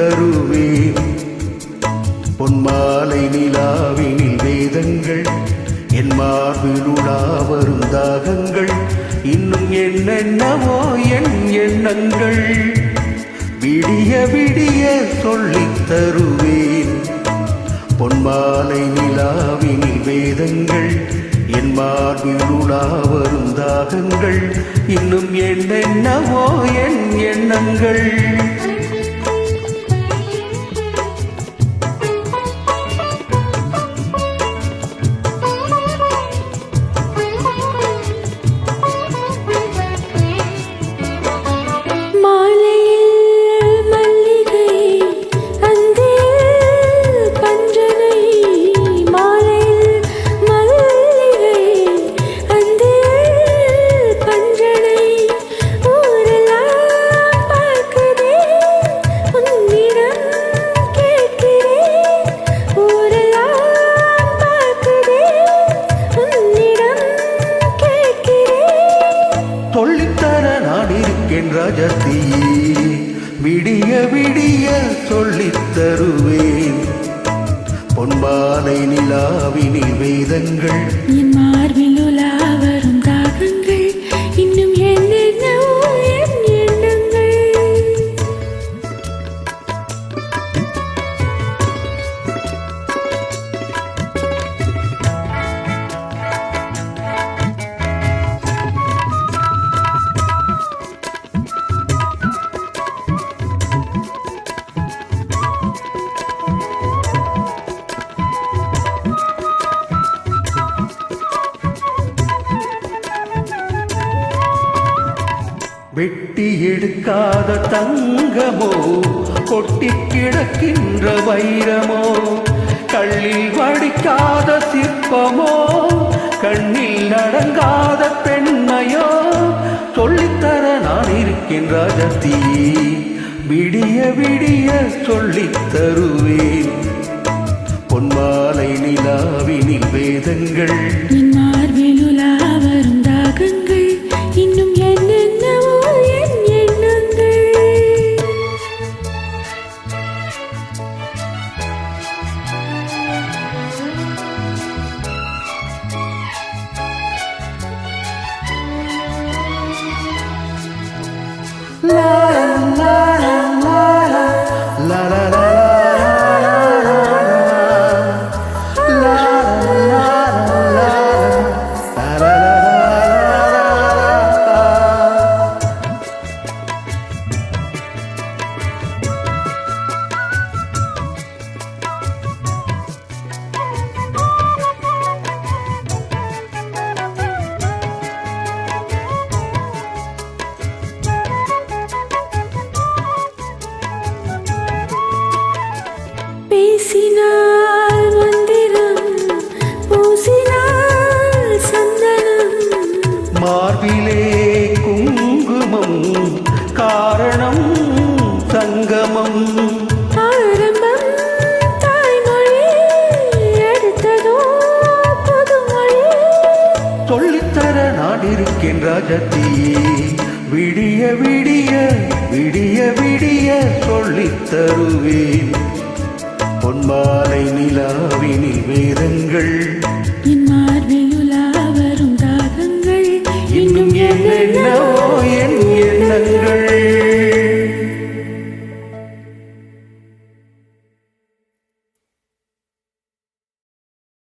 தருவேன். பொன்மாலை நிலாவினில் வேதங்கள் என் மார்பில் உலாவரும் தாகங்கள் இன்னும் என்னென்னவோ என் எண்ணங்கள் விடிய விடிய சொல்லித் தருவேன். பொன்மாலை நிலாவினில் வேதங்கள் என் மார்பில் உலாவரும் தாகங்கள் இன்னும் என்னென்னவோ என் எண்ணங்கள். சொல்லித்தர நான் இருக்கேன் ராஜத்தியே, விடிய விடிய சொல்லித் தருவேன். பொன்மாலை நிலாவினில் வேதங்கள் என் மார்பில் உலாவரும் தாகங்கள் இன்னும் என்னென்னவோ என் எண்ணங்கள். வெட்டி எடுக்காத தங்கமோ கொட்டி கிடக்கின்ற வைரமோ கள்ளில் வடிக்காத சிற்பமோ கண்ணில் அடங்காத பெண்மையோ சொல்லித்தர நான் இருக்கேன் ராஜத்தியே, விடிய விடிய சொல்லித் தருவேன். பொன்மாலை நிலாவினில் வேதங்கள் என் மார்பில் உலாவரும் தாகங்கள் இன்னும் என்னென்னவோ என் எண்ணங்கள். லா லா லா லா லா லா லா பேசினால் மந்திரம் பூசினால் சந்தனம் மார்பிலே குங்குமம் காரணம் சங்கமம் ஆரம்பம் தாய்மொழி அடுத்ததோ புதுமொழி சொல்லித்தர நான் இருக்கேன் ராஜத்தியே, விடிய விடிய விடிய விடிய சொல்லித் தருவேன். பொன்மாலை நிலாவினில் வேதங்கள்